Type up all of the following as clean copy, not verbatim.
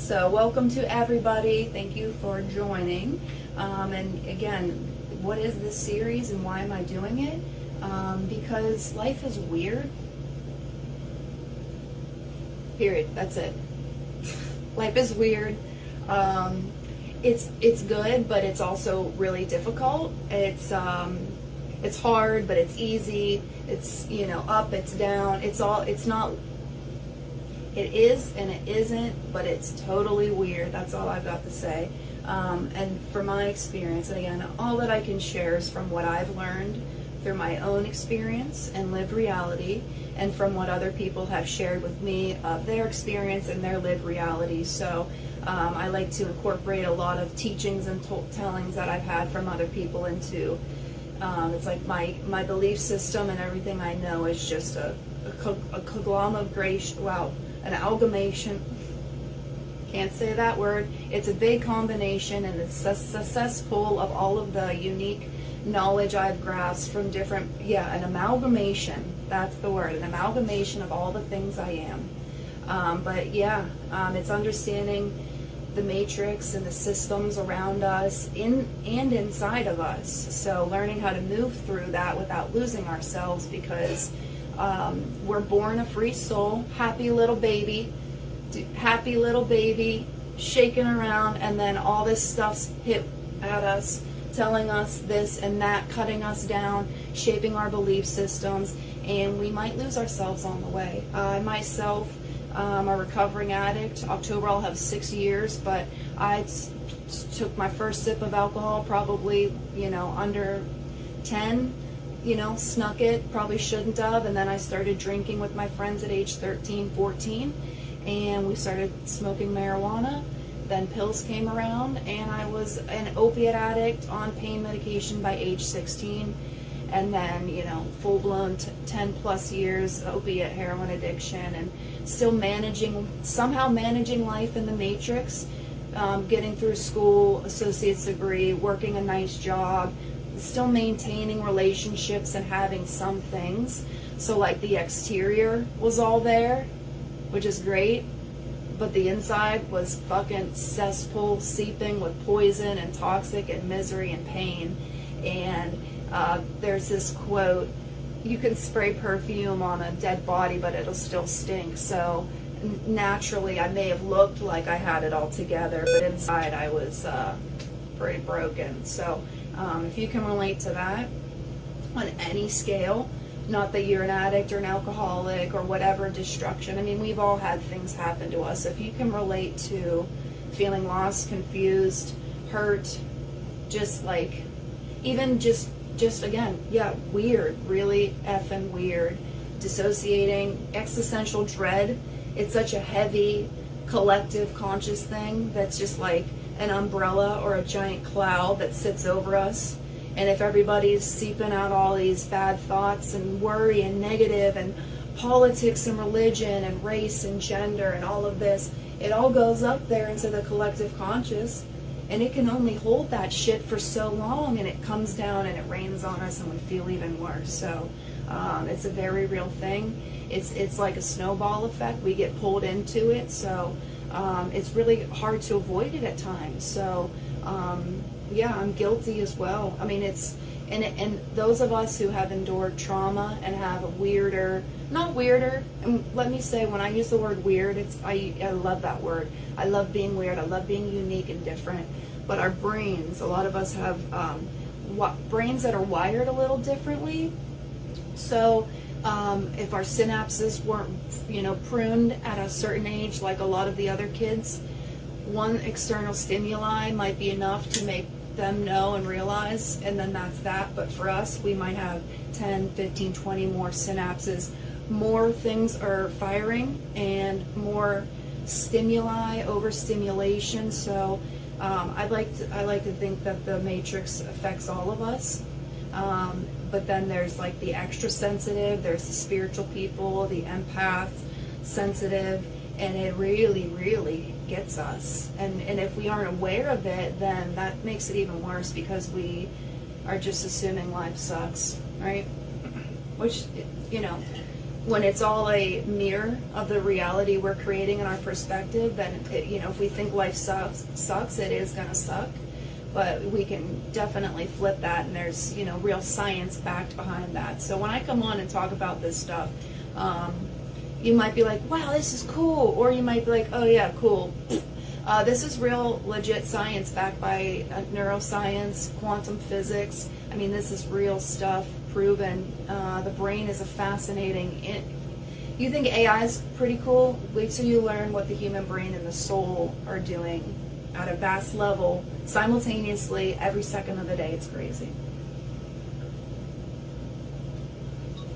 So welcome to everybody. Thank you for joining. And again, what is this series and why am I doing it? Because life is weird. Period. That's it. Life is weird. It's good, but it's also really difficult. It's hard, but it's easy. It's up, it's down. It's not. It is and it isn't, but it's totally weird. That's all I've got to say. And from my experience, and again, all that I can share is from what I've learned through my own experience and lived reality, and from what other people have shared with me of their experience and their lived reality. So I like to incorporate a lot of teachings and tellings that I've had from other people into. It's like my belief system, and everything I know is just a conglomeration. Wow, an amalgamation. Can't say that word. It's a big combination, and it's a cesspool of all of the unique knowledge I've grasped from different, an amalgamation. That's the word, an amalgamation of all the things I am. It's understanding the matrix and the systems around us and inside of us. So learning how to move through that without losing ourselves, because we're born a free soul, happy little baby, shaking around, and then all this stuff's hit at us, telling us this and that, cutting us down, shaping our belief systems, and we might lose ourselves on the way. I myself, I'm a recovering addict. October I'll have 6 years, but I took my first sip of alcohol probably, under 10, snuck it, probably shouldn't have, and then I started drinking with my friends at age 13, 14, and we started smoking marijuana. Then pills came around, and I was an opiate addict on pain medication by age 16, and then, full-blown 10 plus years opiate heroin addiction, and still somehow managing life in the matrix, getting through school, associate's degree, working a nice job, still maintaining relationships and having some things. So like the exterior was all there, which is great, but the inside was fucking cesspool, seeping with poison and toxic and misery and pain. And there's this quote, you can spray perfume on a dead body, but it'll still stink. So naturally I may have looked like I had it all together, but inside I was pretty broken. So if you can relate to that on any scale, not that you're an addict or an alcoholic or whatever destruction. I mean, we've all had things happen to us. If you can relate to feeling lost, confused, hurt, just like, even just again, weird, really effing weird, dissociating, existential dread. It's such a heavy collective conscious thing that's just like an umbrella or a giant cloud that sits over us. And if everybody's seeping out all these bad thoughts and worry and negative and politics and religion and race and gender and all of this, it all goes up there into the collective conscious, and it can only hold that shit for so long, and it comes down and it rains on us and we feel even worse. So it's a very real thing. It's like a snowball effect. We get pulled into it, so it's really hard to avoid it at times. So I'm guilty as well. I mean, and those of us who have endured trauma and have not weirder, and let me say, when I use the word weird, I love that word. I love being weird. I love being unique and different. But our brains, a lot of us have brains that are wired a little differently. So if our synapses weren't, pruned at a certain age, like a lot of the other kids, one external stimuli might be enough to make them know and realize, and then that's that. But for us, we might have 10, 15, 20 more synapses. More things are firing and more stimuli, overstimulation. So I like to think that the matrix affects all of us. But then there's like the extra sensitive, there's the spiritual people, the empath, sensitive, and it really, really gets us. And if we aren't aware of it, then that makes it even worse, because we are just assuming life sucks, right? Which, when it's all a mirror of the reality we're creating in our perspective, then if we think life sucks, it is gonna suck. But we can definitely flip that, and there's real science backed behind that. So when I come on and talk about this stuff, you might be like, wow, this is cool, or you might be like, oh yeah, cool. This is real legit science backed by neuroscience, quantum physics. I mean, this is real stuff, proven. The brain is a fascinating. You think AI is pretty cool? Wait till you learn what the human brain and the soul are doing at a vast level, simultaneously, every second of the day. It's crazy.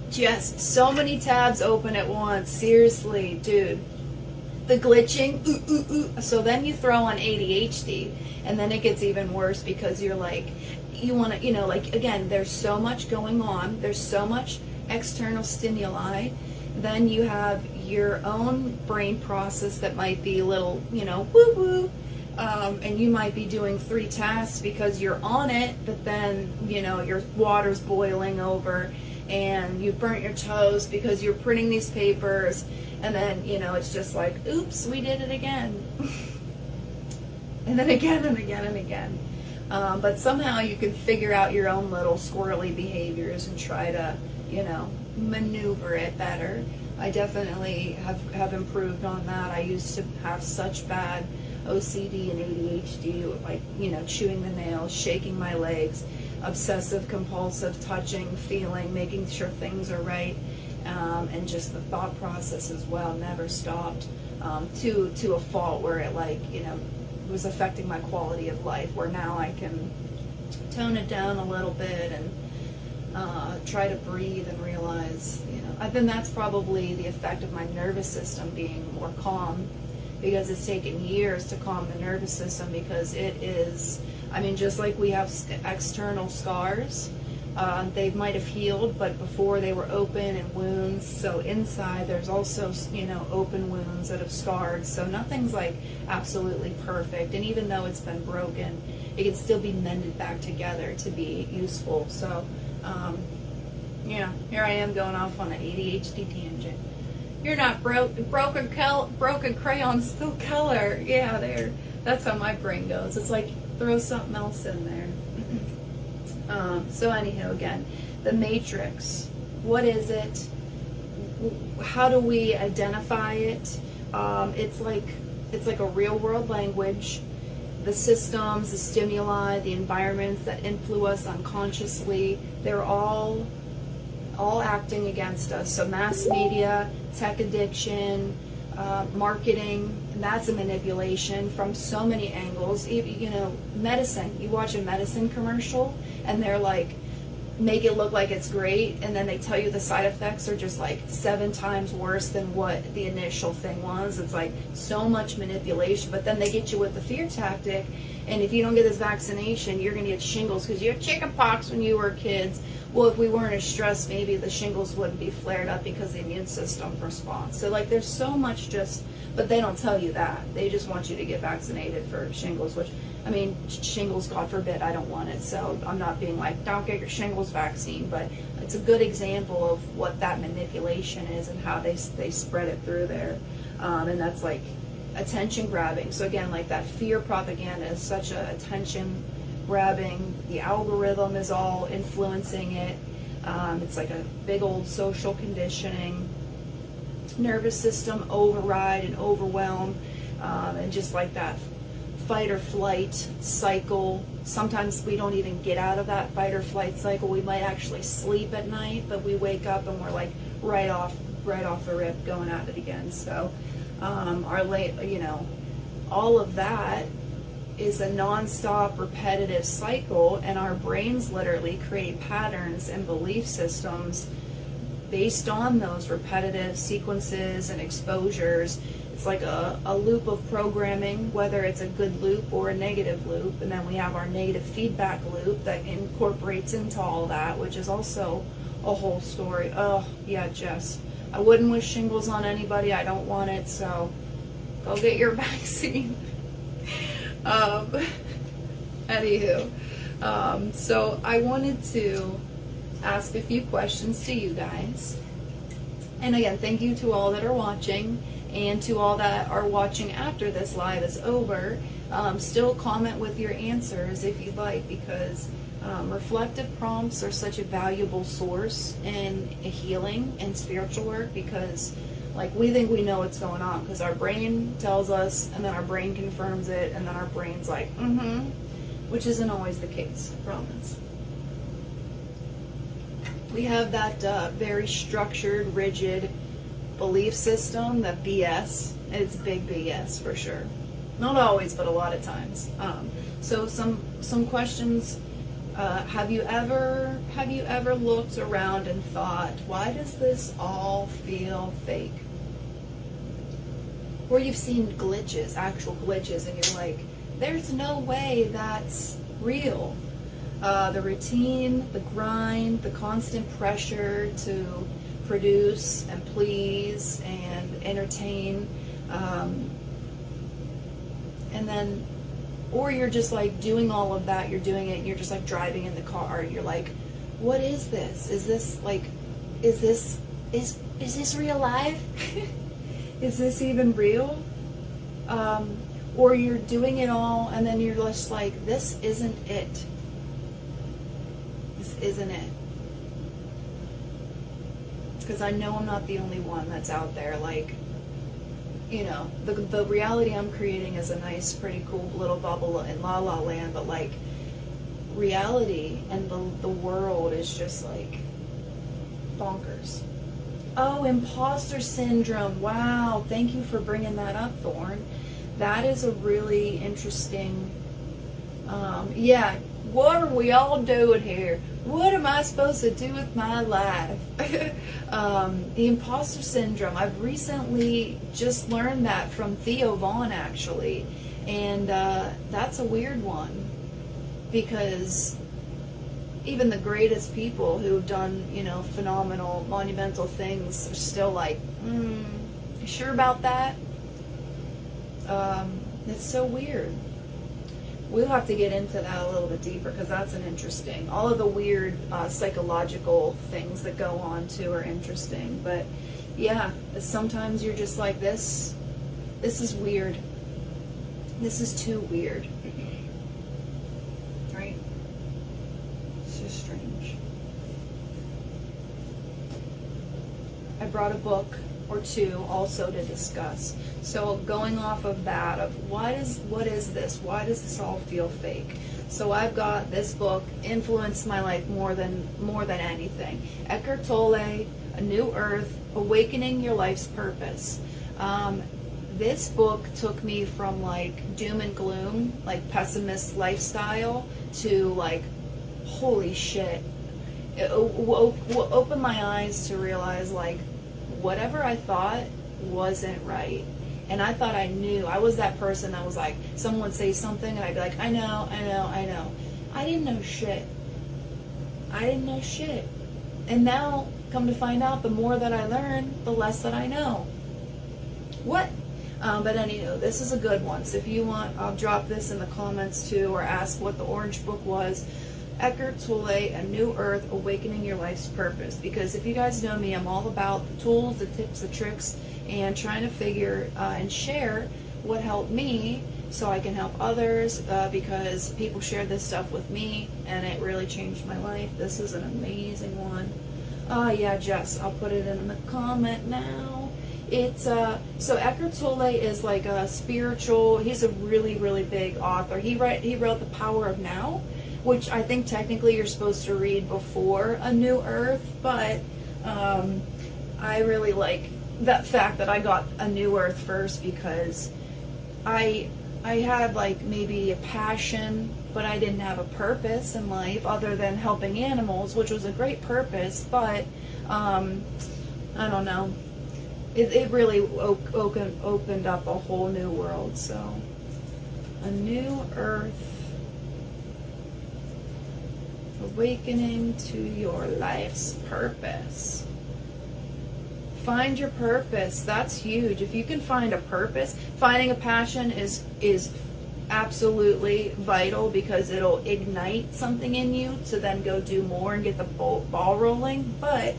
Just so many tabs open at once. Seriously, dude. The glitching, So then you throw on ADHD, and then it gets even worse because you're like, you want to, again, there's so much going on. There's so much external stimuli. Then you have your own brain process that might be a little, woo-woo. And you might be doing 3 tasks because you're on it, but then, your water's boiling over and you burnt your toes because you're printing these papers, and then, it's just like, oops, we did it again. And then again and again and again. But somehow you can figure out your own little squirrely behaviors and try to, maneuver it better. I definitely have improved on that. I used to have such bad OCD and ADHD, like, chewing the nails, shaking my legs, obsessive compulsive touching, feeling, making sure things are right, and just the thought process as well never stopped, to a fault where it was affecting my quality of life, where now I can tone it down a little bit and try to breathe and realize, then that's probably the effect of my nervous system being more calm, because it's taken years to calm the nervous system, because it is, just like we have external scars, they might have healed, but before they were open and wounds, so inside there's also, open wounds that have scarred, so nothing's like absolutely perfect, and even though it's been broken, it can still be mended back together to be useful. So here I am going off on an ADHD tangent. You're not broken crayon, still color. Yeah, there. That's how my brain goes. It's like throw something else in there. So anyhow, again, the matrix. What is it? How do we identify it? It's like a real world language. The systems, the stimuli, the environments that influence us unconsciously, they're all acting against us. So mass media, tech addiction, marketing, that's a manipulation from so many angles. Medicine. You watch a medicine commercial and they're like, make it look like it's great, and then they tell you the side effects are just like 7 times worse than what the initial thing was. It's like so much manipulation, but then they get you with the fear tactic, and if you don't get this vaccination, you're going to get shingles because you had chicken pox when you were kids. Well, if we weren't as stressed, maybe the shingles wouldn't be flared up because the immune system responds. So there's so much but they don't tell you that. They just want you to get vaccinated for shingles, which, shingles, God forbid, I don't want it. So I'm not being like, don't get your shingles vaccine, but it's a good example of what that manipulation is and how they spread it through there. And that's like attention grabbing. So again, like that fear propaganda is such a attention grabbing. The algorithm is all influencing it. It's like a big old social conditioning, nervous system override and overwhelm, and just like that fight or flight cycle. Sometimes we don't even get out of that fight or flight cycle. We might actually sleep at night, but we wake up and we're like right off the rip going at it again. So all of that is a non-stop repetitive cycle, and our brains literally create patterns and belief systems based on those repetitive sequences and exposures. It's like a loop of programming, whether it's a good loop or a negative loop, and then we have our negative feedback loop that incorporates into all that, which is also a whole story. Oh yeah, Jess, I wouldn't wish shingles on anybody. I don't want it, so go get your vaccine. Anywho, so I wanted to ask a few questions to you guys. And again, thank you to all that are watching, and to all that are watching after this live is over. Still comment with your answers if you'd like, because reflective prompts are such a valuable source in healing and spiritual work, because like we think we know what's going on because our brain tells us, and then our brain confirms it, and then our brain's like, which isn't always the case, I promise. We have that very structured, rigid belief system, that BS. It's big BS for sure. Not always, but a lot of times. So some questions. Have you ever looked around and thought, why does this all feel fake? Or you've seen glitches, actual glitches, and you're like, there's no way that's real. The routine, the grind, the constant pressure to produce and please and entertain, and then, or you're just like doing all of that, you're doing it, and you're just like driving in the car, you're like, what is this? Is this like, is this real life? Is this even real? Or you're doing it all, and then you're just like, this isn't it. This isn't it. Because I know I'm not the only one that's out there. Like, you know, the reality I'm creating is a nice, pretty cool little bubble in La La Land, but like, reality and the world is just like bonkers. Oh, imposter syndrome. Wow, thank you for bringing that up, Thorn. That is a really interesting, yeah, what are we all doing here? What am I supposed to do with my life? The imposter syndrome. I've recently just learned that from Theo Vaughn, actually. And that's a weird one. Because even the greatest people who've done, you know, phenomenal, monumental things are still like, you sure about that? It's so weird. We'll have to get into that a little bit deeper, because that's an interesting, all of the weird psychological things that go on too are interesting. But yeah, sometimes you're just like, this is weird. This is too weird. Right? It's just strange. I brought a book or two also to discuss. So going off of that, of what is this? Why does this all feel fake? So I've got this book, influenced my life more than anything. Eckhart Tolle, A New Earth, Awakening Your Life's Purpose. This book took me from like doom and gloom, like pessimist lifestyle, to like, holy shit. It opened my eyes to realize like, whatever I thought wasn't right. And I thought I knew. I was that person that was like, someone would say something and I'd be like, I know. I didn't know shit. And now, come to find out, the more that I learn, the less that I know. What? But anywho, this is a good one. So if you want, I'll drop this in the comments too, or ask what the orange book was. Eckhart Tolle, A New Earth, Awakening Your Life's Purpose. Because if you guys know me, I'm all about the tools, the tips, the tricks, and trying to figure and share what helped me so I can help others, because people shared this stuff with me and it really changed my life. This is an amazing one. Yeah, Jess, I'll put it in the comment now. It's so Eckhart Tolle is like a spiritual, he's a really, really big author. He wrote The Power of Now, which I think technically you're supposed to read before A New Earth, but I really like that fact that I got A New Earth first, because I had like maybe a passion, but I didn't have a purpose in life other than helping animals, which was a great purpose, but I don't know. It really opened up a whole new world. So A New Earth, Awakening to Your Life's Purpose. Find your purpose. That's huge. If you can find a purpose, finding a passion is absolutely vital, because it'll ignite something in you to then go do more and get the ball rolling. But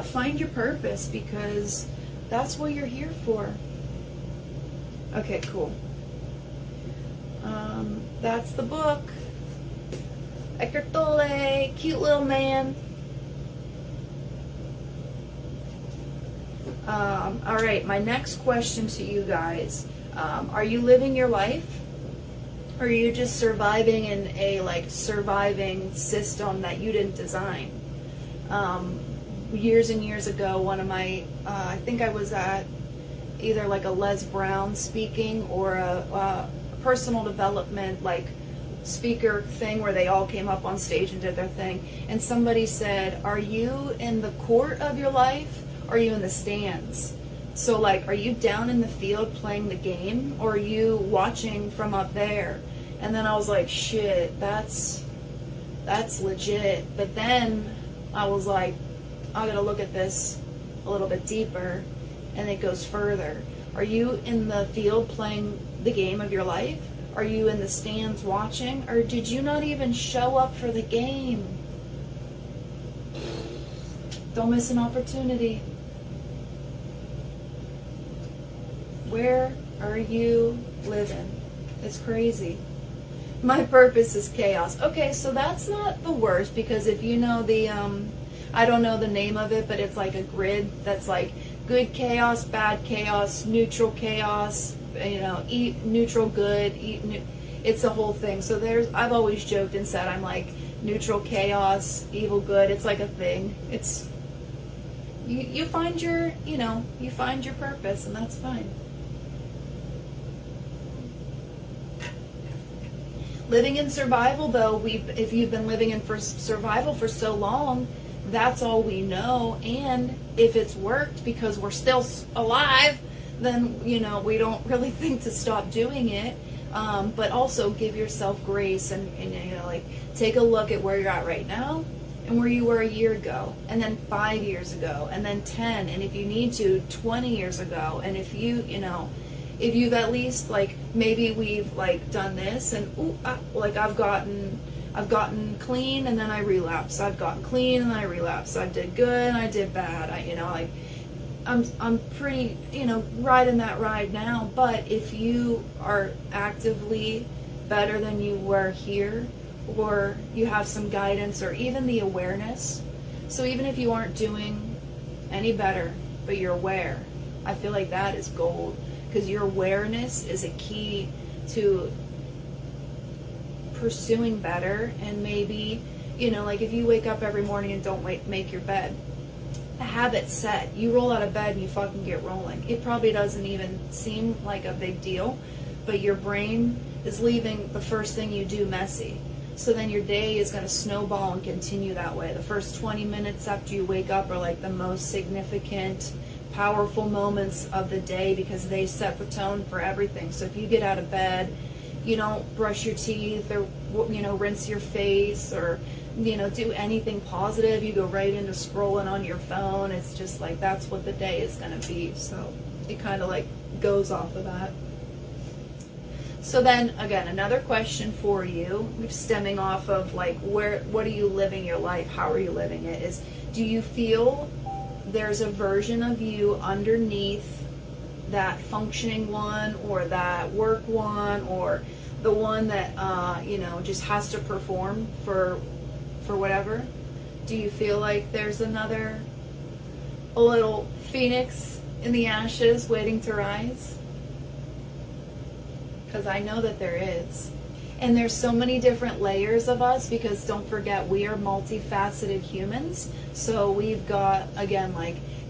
find your purpose, because that's what you're here for. Okay, cool. That's the book. Eckhart Tolle, cute little man. All right, my next question to you guys. Are you living your life? Or are you just surviving in a surviving system that you didn't design? Years and years ago, one of my, I think I was at either a Les Brown speaking or a personal development speaker thing where they all came up on stage and did their thing, and somebody said, are you in the court of your life, or are you in the stands? So are you down in the field playing the game, or are you watching from up there? And then I was like, shit, that's legit. But then I was like, I gotta look at this a little bit deeper, and it goes further. Are you in the field playing the game of your life? Are you in the stands watching? Or did you not even show up for the game? Don't miss an opportunity. Where are you living? It's crazy. My purpose is chaos. Okay, so that's not the worst, because if you know the, I don't know the name of it, but it's like a grid that's good chaos, bad chaos, neutral chaos, neutral good, it's a whole thing. So I've always joked and said I'm neutral chaos, evil good. It's like a thing. It's, you find your, you find your purpose, and that's fine. Living in survival, though, if you've been living in survival for so long, that's all we know. And if it's worked because we're still alive, then, we don't really think to stop doing it. But also give yourself grace and take a look at where you're at right now and where you were a year ago, and then 5 years ago, and then 10, and if you need to, 20 years ago. And if if you've at least maybe we've done this, and I've gotten clean and then I relapse. I've gotten clean and then I relapse. I did good and I did bad. I'm pretty riding that ride now. But if you are actively better than you were here, or you have some guidance or even the awareness, so even if you aren't doing any better but you're aware, I feel like that is gold. Because your awareness is a key to pursuing better. And maybe, if you wake up every morning and don't make your bed, the habit's set. You roll out of bed and you fucking get rolling. It probably doesn't even seem like a big deal, but your brain is leaving the first thing you do messy. So then your day is going to snowball and continue that way. The first 20 minutes after you wake up are the most significant, powerful moments of the day, because they set the tone for everything. So if you get out of bed, you don't brush your teeth or rinse your face or do anything positive, you go right into scrolling on your phone. It's just that's what the day is going to be. So it kind of goes off of that. So then again, another question for you, stemming off of what are you living your life, how are you living it, is, do you feel there's a version of you underneath that functioning one, or that work one, or the one that just has to perform for whatever? Do you feel like there's a little phoenix in the ashes waiting to rise? Because I know that there is. And there's so many different layers of us, because don't forget, we are multifaceted humans. So we've got, again,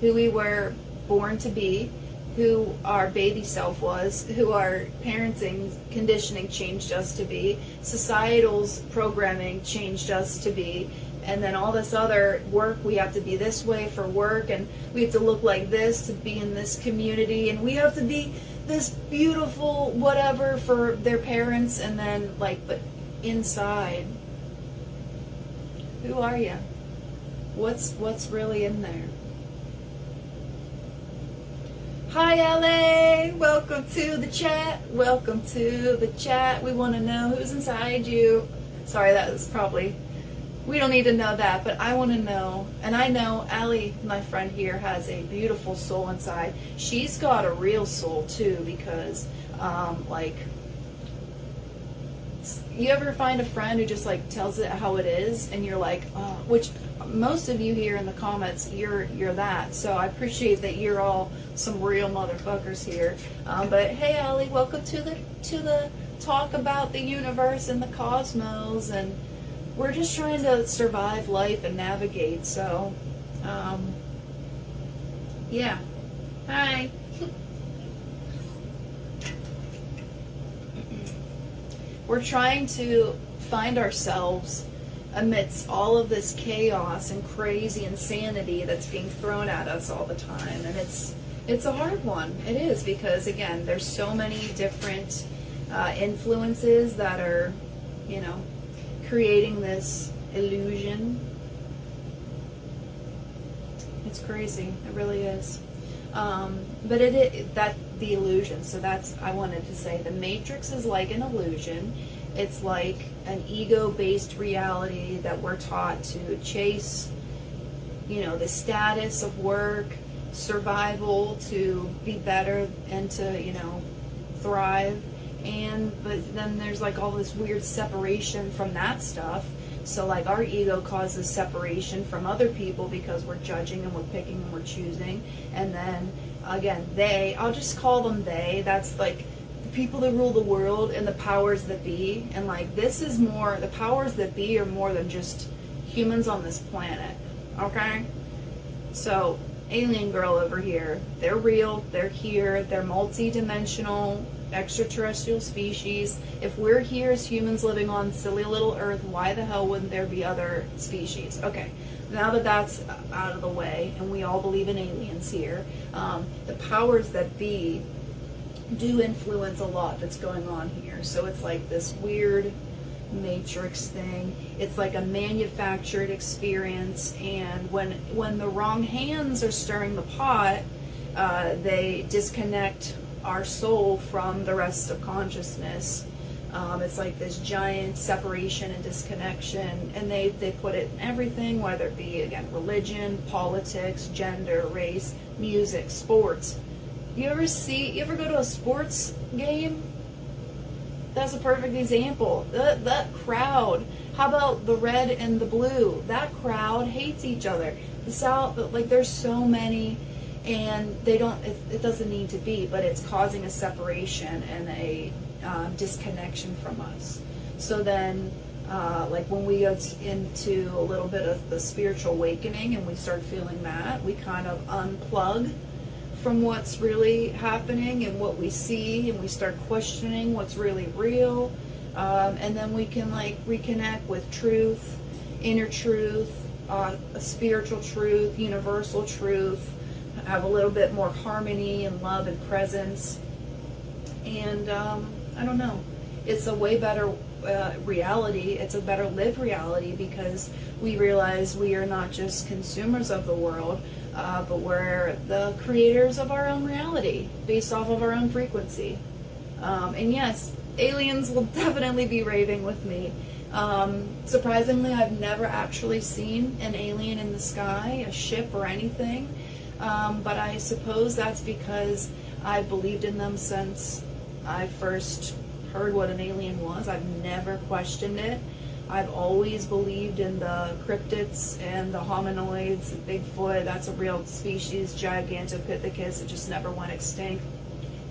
who we were born to be, who our baby self was, who our parenting conditioning changed us to be, societal's programming changed us to be, and then all this other work, we have to be this way for work, and we have to look like this to be in this community, and we have to be this beautiful whatever for their parents. And then but inside, who are you? What's really in there? Hi LA, welcome to the chat. Welcome to the chat. We want to know who's inside you. Sorry, that was probably We don't need to know that, but I want to know. And I know Allie, my friend here, has a beautiful soul inside. She's got a real soul too, because like, you ever find a friend who just like tells it how it is, and you're like, oh, which most of you here in the comments, you're that. So I appreciate that you're all some real motherfuckers here. But hey, Allie, welcome to the talk about the universe and the cosmos, and we're just trying to survive life and navigate. So, yeah. Hi. We're trying to find ourselves amidst all of this chaos and crazy insanity that's being thrown at us all the time. And it's a hard one. It is, because again, there's so many different influences that are, you know, creating this illusion. It's crazy. It really is. But the illusion. So that's, I wanted to say, the Matrix is like an illusion. It's like an ego-based reality that we're taught to chase, you know, the status of work, survival, to be better and to, you know, thrive. But then there's like all this weird separation from that stuff. So like our ego causes separation from other people because we're judging and we're picking and we're choosing. And then again, I'll just call them they. That's like the people that rule the world and the powers that be. And like this is more, the powers that be are more than just humans on this planet. Okay? So alien girl over here, they're real, they're here, they're multi-dimensional, extraterrestrial species. If we're here as humans living on silly little Earth, why the hell wouldn't there be other species? Okay, now that that's out of the way, and we all believe in aliens here, the powers that be do influence a lot that's going on here. So it's like this weird matrix thing. It's like a manufactured experience, and when the wrong hands are stirring the pot, they disconnect our soul from the rest of consciousness. It's like this giant separation and disconnection, and they put it in everything, whether it be, again, religion, politics, gender, race, music, sports. You ever go to a sports game? That's a perfect example. That crowd, how about the red and the blue? That crowd hates each other. The South, like, there's so many, and it doesn't need to be, but it's causing a separation and a disconnection from us. So then, like when we go into a little bit of the spiritual awakening and we start feeling that, we kind of unplug from what's really happening and what we see, and we start questioning what's really real, and then we can like reconnect with truth, inner truth, a spiritual truth, universal truth, have a little bit more harmony and love and presence. And I don't know, it's a way better reality. It's a better lived reality, because we realize we are not just consumers of the world, but we're the creators of our own reality based off of our own frequency. And yes, aliens will definitely be raving with me. Surprisingly, I've never actually seen an alien in the sky, a ship or anything. But I suppose that's because I've believed in them since I first heard what an alien was. I've never questioned it. I've always believed in the cryptids and the hominoids, Bigfoot. That's a real species, Gigantopithecus. It just never went extinct.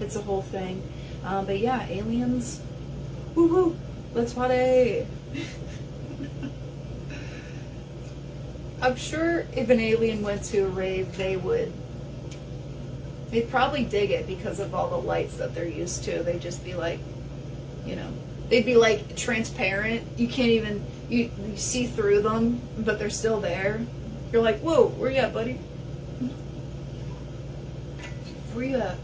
It's a whole thing. But yeah, aliens, woo-hoo, let's party. I'm sure if an alien went to a rave, they'd probably dig it because of all the lights that they're used to. They'd just be like, you know, they'd be like transparent. You can't even, you see through them, but they're still there. You're like, whoa, where you at, buddy? Where you at?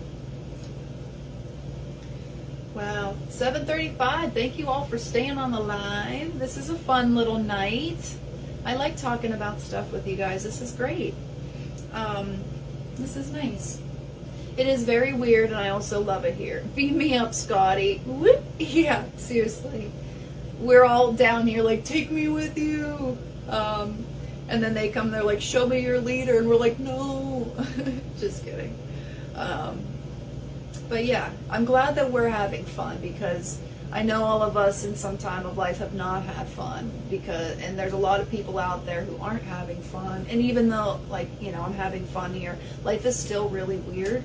Wow, 7:35. Thank you all for staying on the live. This is a fun little night. I like talking about stuff with you guys. This is great. This is nice. It is very weird, and I also love it here. Beam me up, Scotty. Whoop. Yeah, seriously. We're all down here like, take me with you. And then they come, they're like, show me your leader. And we're like, no, just kidding. But yeah, I'm glad that we're having fun, because I know all of us in some time of life have not had fun, and there's a lot of people out there who aren't having fun. And even though, like, I'm having fun here, life is still really weird.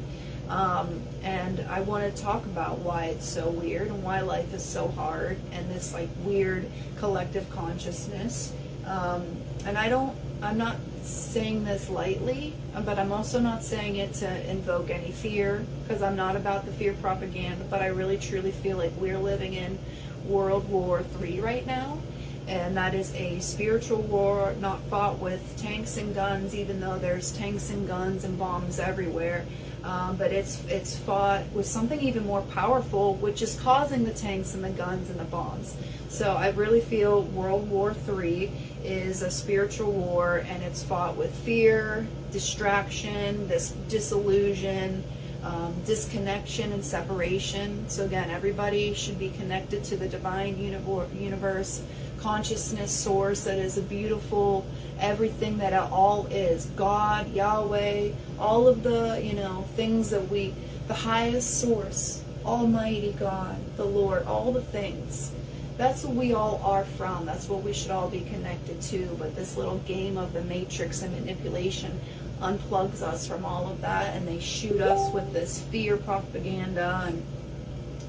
And I want to talk about why it's so weird and why life is so hard, and this like weird collective consciousness. And I'm not saying this lightly, but I'm also not saying it to invoke any fear, because I'm not about the fear propaganda, but I really truly feel like we're living in World War III right now. And that is a spiritual war, not fought with tanks and guns, even though there's tanks and guns and bombs everywhere. But it's fought with something even more powerful, which is causing the tanks and the guns and the bombs. So I really feel World War III is a spiritual war, and it's fought with fear, distraction, this disillusion, disconnection and separation. So again, everybody should be connected to the divine universe, consciousness source that is a beautiful everything that it all is. God, Yahweh, all of the, things that the highest source, Almighty God, the Lord, all the things. That's what we all are from. That's what we should all be connected to. But this little game of the matrix and manipulation unplugs us from all of that, and they shoot us with this fear propaganda, and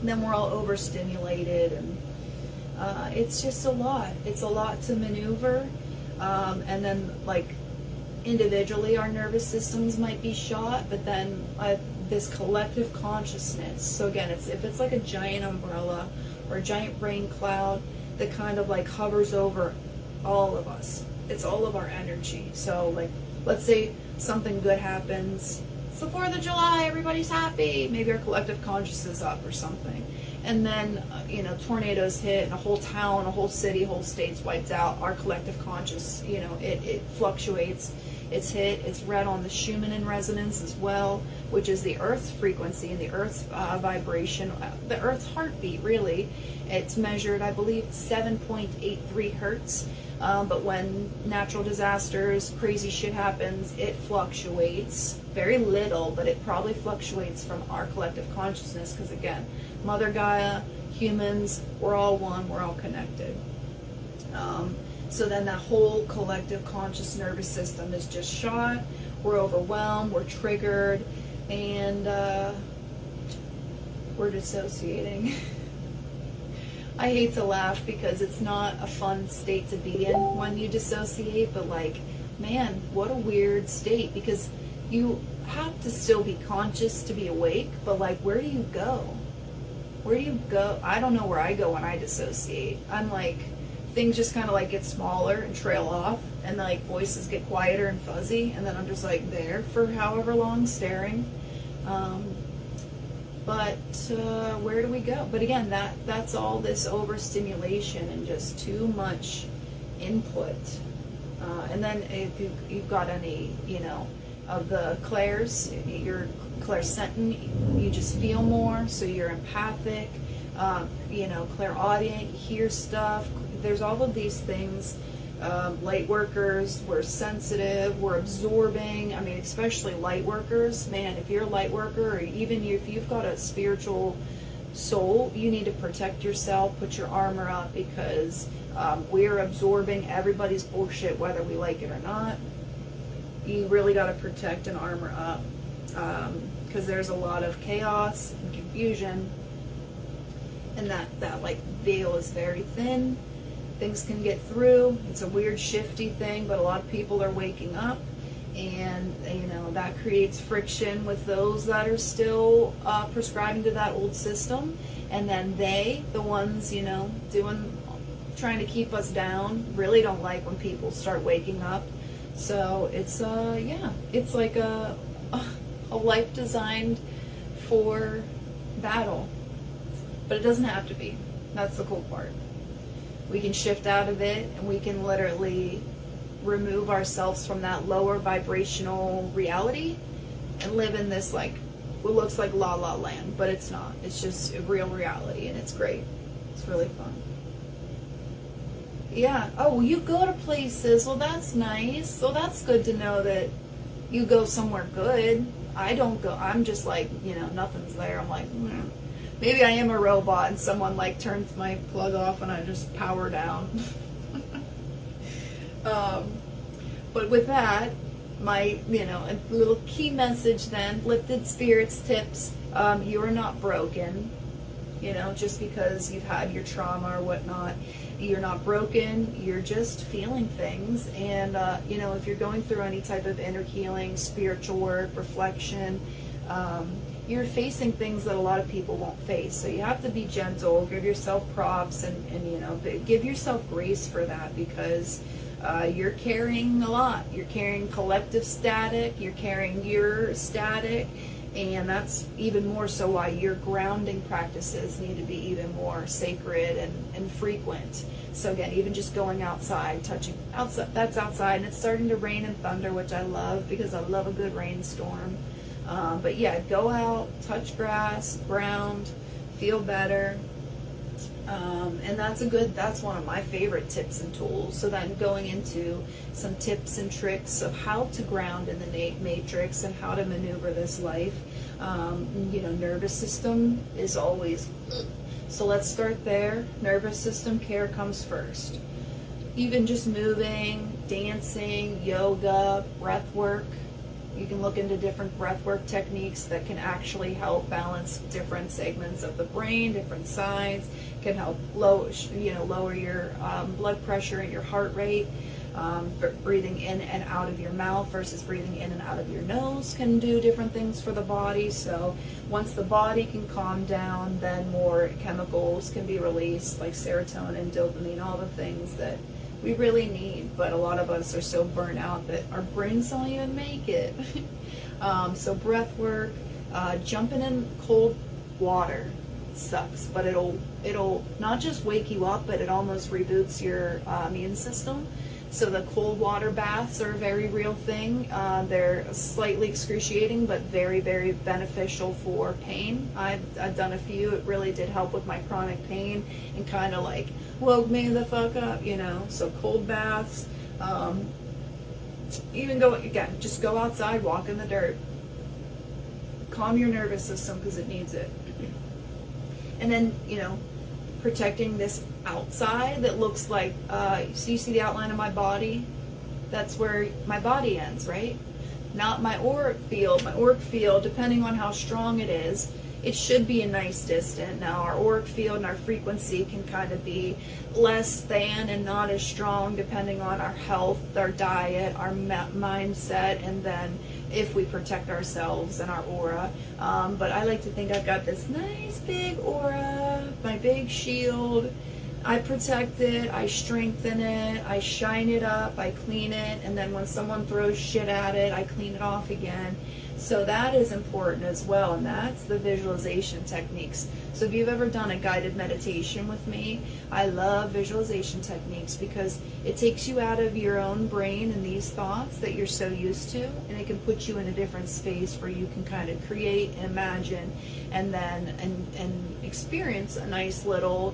then we're all overstimulated, and it's just a lot. It's a lot to maneuver. And then, like, individually our nervous systems might be shot, but then this collective consciousness. So again, if it's like a giant umbrella or a giant rain cloud that kind of like hovers over all of us. It's all of our energy. So like, let's say something good happens. It's the 4th of July, everybody's happy. Maybe our collective consciousness is up or something. And then, tornadoes hit, and a whole town, a whole city, whole state's wiped out. Our collective conscious, it fluctuates. It's hit. It's read on the Schumann resonance as well, which is the Earth's frequency and the Earth's vibration, the Earth's heartbeat, really. It's measured, I believe, 7.83 hertz. But when natural disasters, crazy shit happens, it fluctuates. Very little, but it probably fluctuates from our collective consciousness, because again, Mother Gaia, humans, we're all one, we're all connected. So then that whole collective conscious nervous system is just shot. We're overwhelmed, we're triggered, and we're dissociating. I hate to laugh because it's not a fun state to be in when you dissociate, but like, man, what a weird state, because you have to still be conscious to be awake, but like, where do you go? Where do you go? I don't know where I go when I dissociate. I'm like, things just kind of like get smaller and trail off, and like voices get quieter and fuzzy, and then I'm just like there for however long staring. But where do we go? But again, that's all this overstimulation and just too much input. And then if you've got any, of the clairs, you're clairsentient, you just feel more, so you're empathic, clairaudient, you hear stuff. There's all of these things. Light workers, we're sensitive, we're absorbing. I mean, especially light workers, man, if you're a light worker, or even if you've got a spiritual soul, you need to protect yourself, put your armor up, because we're absorbing everybody's bullshit, whether we like it or not. You really got to protect and armor up, because there's a lot of chaos and confusion, and that like veil is very thin. Things can get through. It's a weird shifty thing, but a lot of people are waking up, and that creates friction with those that are still prescribing to that old system, and then the ones trying to keep us down, really don't like when people start waking up. So it's it's like a life designed for battle, but it doesn't have to be. That's the cool part. We can shift out of it, and we can literally remove ourselves from that lower vibrational reality and live in this, like, what looks like la la land, but it's not. It's just a real reality, and it's great. It's really fun. Yeah. Oh, well, you go to places. Well, that's nice. Well, that's good to know that you go somewhere good. I don't go. I'm just like, nothing's there. I'm like, maybe I am a robot and someone like turns my plug off and I just power down. But with that, my, a little key message then, lifted spirits tips. You are not broken. Just because you've had your trauma or whatnot, you're not broken. You're just feeling things. And, if you're going through any type of inner healing, spiritual work, reflection, you're facing things that a lot of people won't face. So you have to be gentle, give yourself props, and give yourself grace for that, because you're carrying a lot. You're carrying collective static. You're carrying your static. And that's even more so why your grounding practices need to be even more sacred and frequent. So again, even just going outside, touching outside, that's outside, and it's starting to rain and thunder, which I love because I love a good rainstorm. But yeah, go out, touch grass, ground, feel better. And that's one of my favorite tips and tools. So then going into some tips and tricks of how to ground in the matrix and how to maneuver this life. Nervous system is always, so let's start there. Nervous system care comes first. Even just moving, dancing, yoga, breath work. You can look into different breathwork techniques that can actually help balance different segments of the brain, different sides, can help lower your blood pressure and your heart rate. Breathing in and out of your mouth versus breathing in and out of your nose can do different things for the body. So once the body can calm down, then more chemicals can be released, like serotonin, dopamine, all the things that we really need, but a lot of us are so burnt out that our brains don't even make it. So breath work, jumping in cold water sucks, but it'll not just wake you up, but it almost reboots your immune system. So the cold water baths are a very real thing. They're slightly excruciating, but very, very beneficial for pain. I've done a few. It really did help with my chronic pain and kind of like woke me the fuck up, So cold baths. Just go outside, walk in the dirt. Calm your nervous system because it needs it. And then, protecting this outside that looks like, so you see the outline of my body? That's where my body ends, right? Not my auric field. My auric field, depending on how strong it is, it should be a nice distance. Now our auric field and our frequency can kind of be less than and not as strong depending on our health, our diet, our mindset, and then if we protect ourselves and our aura. But I like to think I've got this nice big aura, my big shield. I protect it, I strengthen it, I shine it up, I clean it, and then when someone throws shit at it, I clean it off again. So that is important as well, and that's the visualization techniques. So if you've ever done a guided meditation with me, I love visualization techniques because it takes you out of your own brain and these thoughts that you're so used to, and it can put you in a different space where you can kind of create and imagine and then and experience a nice little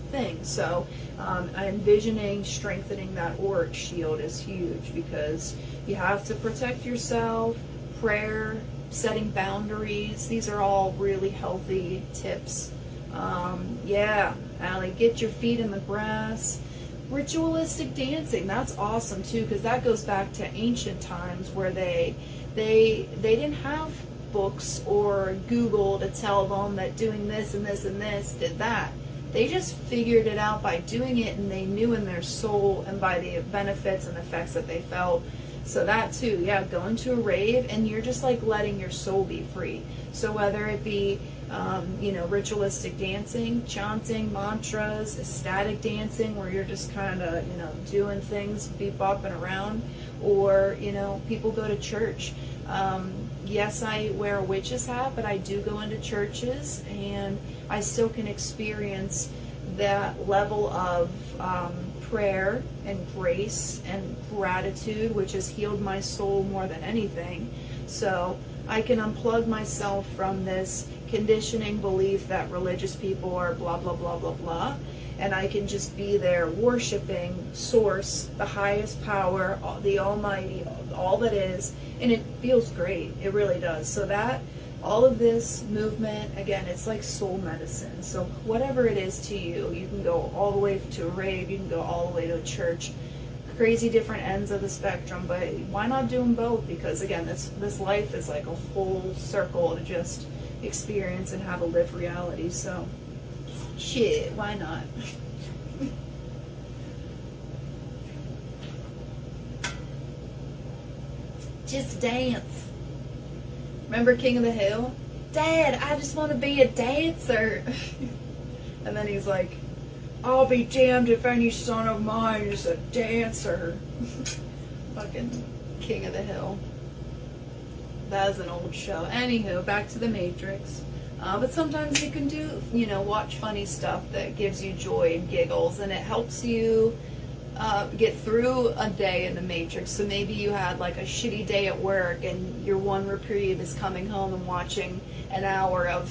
thing. So I'm envisioning strengthening that auric shield is huge because you have to protect yourself. Prayer, setting boundaries, these are all really healthy tips. Allie, get your feet in the grass. Ritualistic dancing, that's awesome too, because that goes back to ancient times where they didn't have books or Google to tell them that doing this and this and this did that. They just figured it out by doing it, and they knew in their soul and by the benefits and effects that they felt. So that too, going to a rave and you're just like letting your soul be free. So whether it be, ritualistic dancing, chanting mantras, ecstatic dancing where you're just kind of, doing things, bopping around, or, people go to church. Yes, I wear a witch's hat, but I do go into churches and I still can experience that level of prayer and grace and gratitude, which has healed my soul more than anything. So I can unplug myself from this conditioning belief that religious people are blah, blah, blah, blah, blah, and I can just be there worshiping Source, the highest power, the Almighty, all that is, and it feels great. It really does. So that, all of this movement, again, it's like soul medicine. So whatever it is to you, you can go all the way to a rave, you can go all the way to a church, crazy different ends of the spectrum, but why not do them both? Because again, this life is like a whole circle to just experience and have a lived reality. So shit, why not? Just dance. Remember King of the Hill? Dad, I just want to be a dancer. And then he's like, I'll be damned if any son of mine is a dancer. Fucking King of the Hill. That is an old show. Anywho, back to the Matrix. But sometimes you can do, watch funny stuff that gives you joy and giggles, and it helps you get through a day in the Matrix. So maybe you had like a shitty day at work, and your one reprieve is coming home and watching an hour of,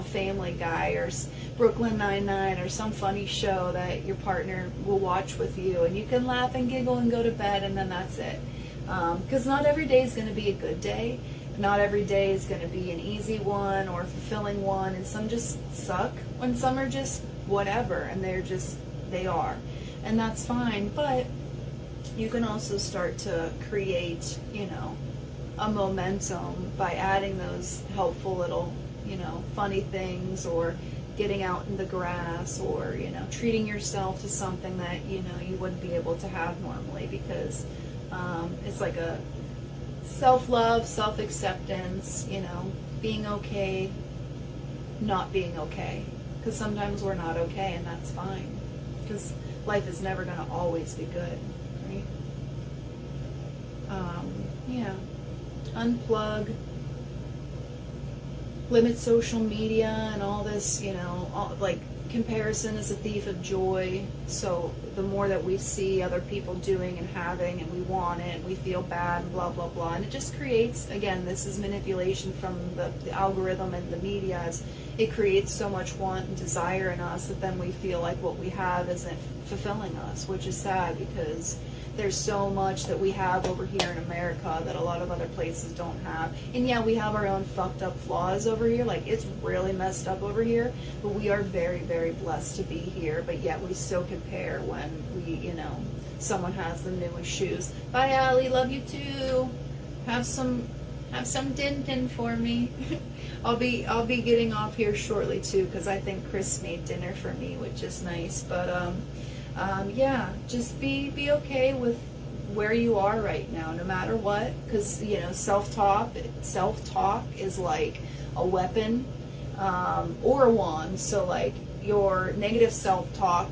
Family Guy or Brooklyn Nine-Nine or some funny show that your partner will watch with you, and you can laugh and giggle and go to bed, and then that's it. Because not every day is going to be a good day. Not every day is going to be an easy one or a fulfilling one, and some just suck, and some are just whatever, and they are. And that's fine, but you can also start to create, a momentum by adding those helpful little, funny things, or getting out in the grass, or, treating yourself to something that, you wouldn't be able to have normally, because it's like a self-love, self-acceptance, being okay, not being okay. Because sometimes we're not okay, and that's fine. Because life is never going to always be good, right? Yeah. Unplug. Limit social media and all this, comparison is a thief of joy. So the more that we see other people doing and having, and we want it, and we feel bad, and blah, blah, blah. And it just creates, again, this is manipulation from the algorithm and the media. It creates so much want and desire in us that then we feel like what we have isn't fulfilling us, which is sad, because there's so much that we have over here in America that a lot of other places don't have. And yeah, we have our own fucked up flaws over here. Like, it's really messed up over here, but we are very, very blessed to be here. But yet we still compare when we, someone has the newest shoes. Bye, Allie. Love you too. Have some din din for me. I'll be getting off here shortly too, because I think Chris made dinner for me, which is nice. But yeah, just be okay with where you are right now, no matter what, because self-talk is like a weapon or a wand. So like your negative self-talk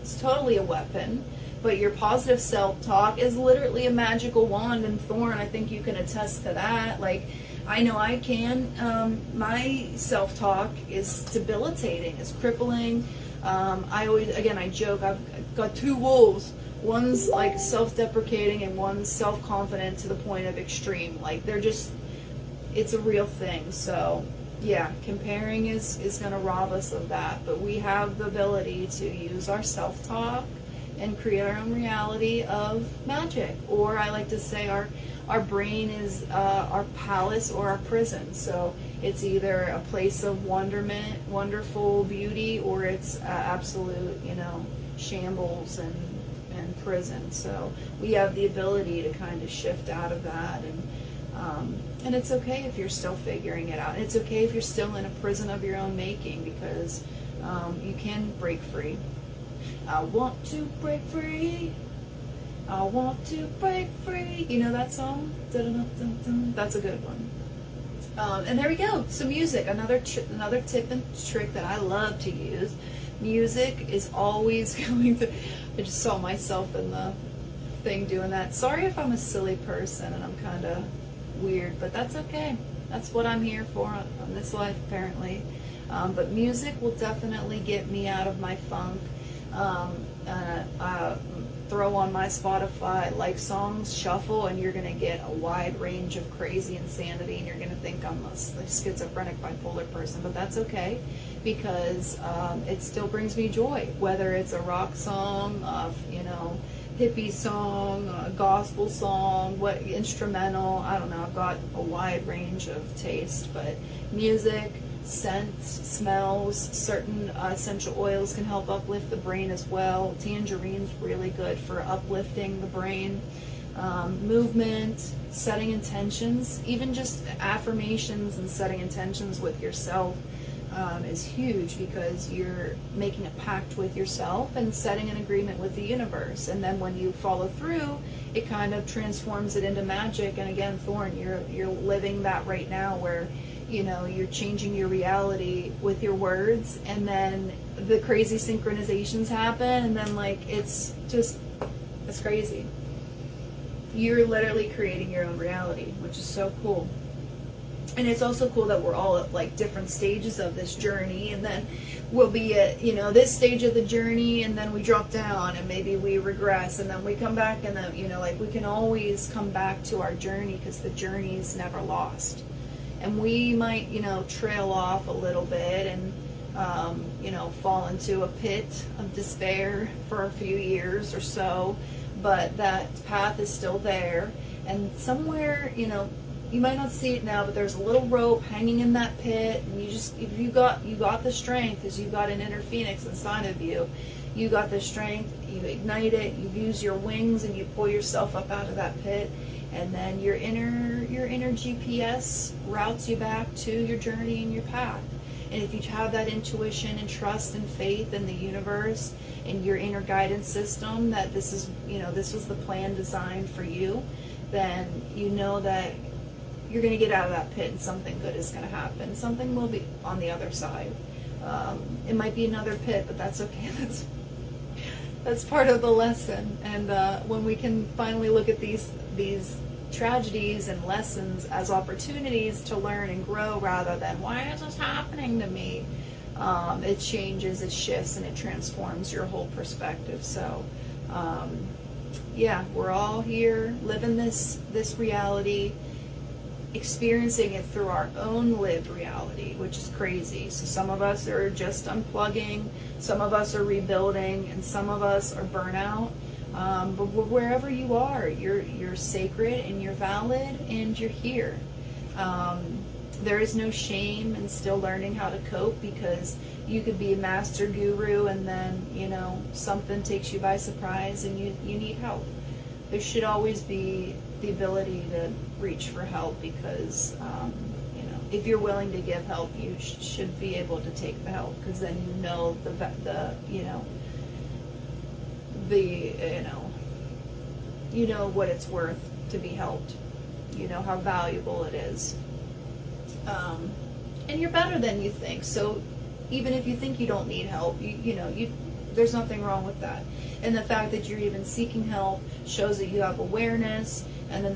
is totally a weapon, but your positive self-talk is literally a magical wand and thorn. I think you can attest to that. Like, I know I can. My self-talk is debilitating, it's crippling. I joke, I've got two wolves. One's like self-deprecating and one's self-confident to the point of extreme. Like, it's a real thing. So yeah, comparing is going to rob us of that. But we have the ability to use our self-talk and create our own reality of magic. Or I like to say our brain is our palace or our prison. So it's either a place of wonderment, wonderful beauty, or it's absolute, shambles and prison. So we have the ability to kind of shift out of that, and it's okay if you're still figuring it out. And it's okay if you're still in a prison of your own making, because you can break free. I want to break free. I want to break free. You know that song? Dun-dun-dun-dun. That's a good one. And there we go. So music, another tip and trick that I love to use. Music is always going to... I just saw myself in the thing doing that. Sorry if I'm a silly person and I'm kind of weird, but that's okay. That's what I'm here for on this life, apparently. But music will definitely get me out of my funk. throw on my Spotify like songs, shuffle, and you're going to get a wide range of crazy insanity, and you're going to think I'm a schizophrenic bipolar person, but that's okay, because it still brings me joy, whether it's a rock song, hippie song, a gospel song, what instrumental, I don't know, I've got a wide range of taste, but music, scents, smells, certain essential oils can help uplift the brain as well. Tangerine's really good for uplifting the brain. Movement, setting intentions, even just affirmations and setting intentions with yourself is huge, because you're making a pact with yourself and setting an agreement with the universe. And then when you follow through, it kind of transforms it into magic. And again, Thorn, you're living that right now, where you're changing your reality with your words, and then the crazy synchronizations happen, and then it's crazy. You're literally creating your own reality, which is so cool. And it's also cool that we're all at different stages of this journey, and then we'll be at this stage of the journey, and then we drop down, and maybe we regress, and then we come back, and then we can always come back to our journey, because the journey is never lost. And we might trail off a little bit and fall into a pit of despair for a few years or so, but that path is still there, and somewhere you might not see it now, but there's a little rope hanging in that pit, and if you got the strength, because you got an inner phoenix inside of you, you got the strength, you ignite it, you use your wings, and you pull yourself up out of that pit, and then your inner GPS routes you back to your journey and your path. And if you have that intuition and trust and faith in the universe and your inner guidance system, that this was the plan designed for you, then you know that you're going to get out of that pit, and something good is going to happen. Something will be on the other side. It might be another pit, but that's okay. That's part of the lesson. And when we can finally look at these tragedies and lessons as opportunities to learn and grow, rather than why is this happening to me, it changes, it shifts, and it transforms your whole perspective. So we're all here living this reality, experiencing it through our own lived reality, which is crazy. So some of us are just unplugging, some of us are rebuilding, and some of us are burnout. But wherever you are, you're sacred, and you're valid, and you're here. There is no shame in still learning how to cope, because you could be a master guru, and then something takes you by surprise, and you need help. There should always be the ability to reach for help, because if you're willing to give help, you should be able to take the help, because then you know what it's worth to be helped. You know how valuable it is, and you're better than you think. So even if you think you don't need help, there's nothing wrong with that. And the fact that you're even seeking help shows that you have awareness, and then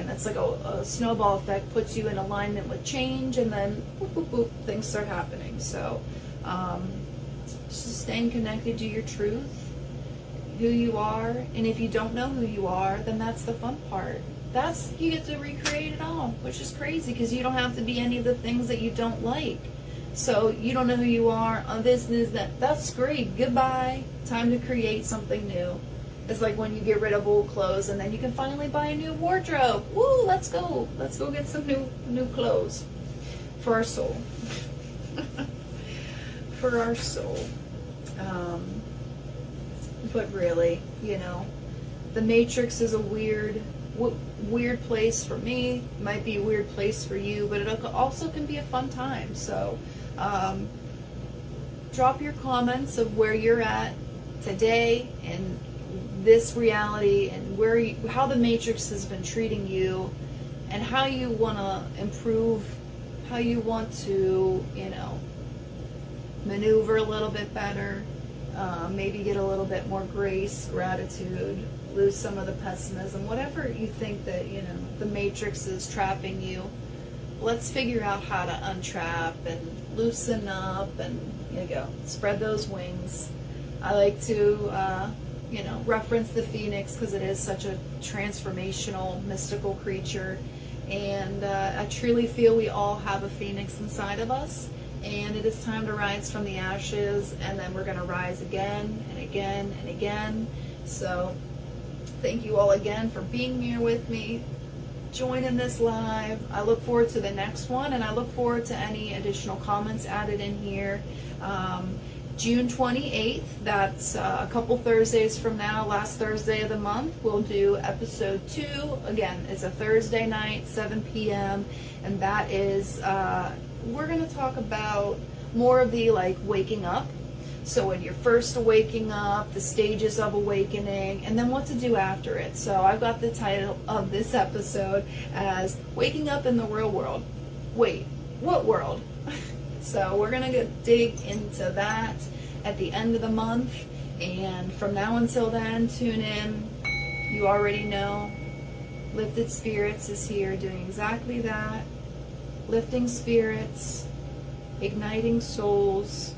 that's like a snowball effect, puts you in alignment with change, and then boop, boop, boop, things start happening. So just staying connected to your truth, who you are. And if you don't know who you are, then that's the fun part. You get to recreate it all, which is crazy, because you don't have to be any of the things that you don't like. So you don't know who you are on this and that. That's great. Goodbye. Time to create something new. It's like when you get rid of old clothes, and then you can finally buy a new wardrobe. Woo! Let's go get some new clothes for our soul. For our soul. But really, the Matrix is a weird place for me. Might be a weird place for you, but it also can be a fun time. So drop your comments of where you're at today in this reality, and how the Matrix has been treating you, and how you want to improve, how you want to maneuver a little bit better, maybe get a little bit more grace, gratitude, lose some of the pessimism, whatever you think that the Matrix is trapping you. Let's figure out how to untrap and loosen up, and spread those wings. I like to reference the phoenix because it is such a transformational, mystical creature. And I truly feel we all have a phoenix inside of us. And it is time to rise from the ashes, and then we're going to rise again and again and again. So thank you all again for being here with me, joining this live. I look forward to the next one, and I look forward to any additional comments added in here. June 28th, that's a couple Thursdays from now, last Thursday of the month, we'll do episode 2. Again, it's a Thursday night, 7 p.m., and that is, we're going to talk about more of the waking up. So when you're first waking up, the stages of awakening, and then what to do after it. So I've got the title of this episode as Waking Up in the Real World. Wait, what world? So we're going to dig into that at the end of the month. And from now until then, tune in. You already know Lifted Spirits is here doing exactly that. Lifting spirits, igniting souls,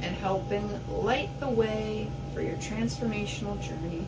and helping light the way for your transformational journey.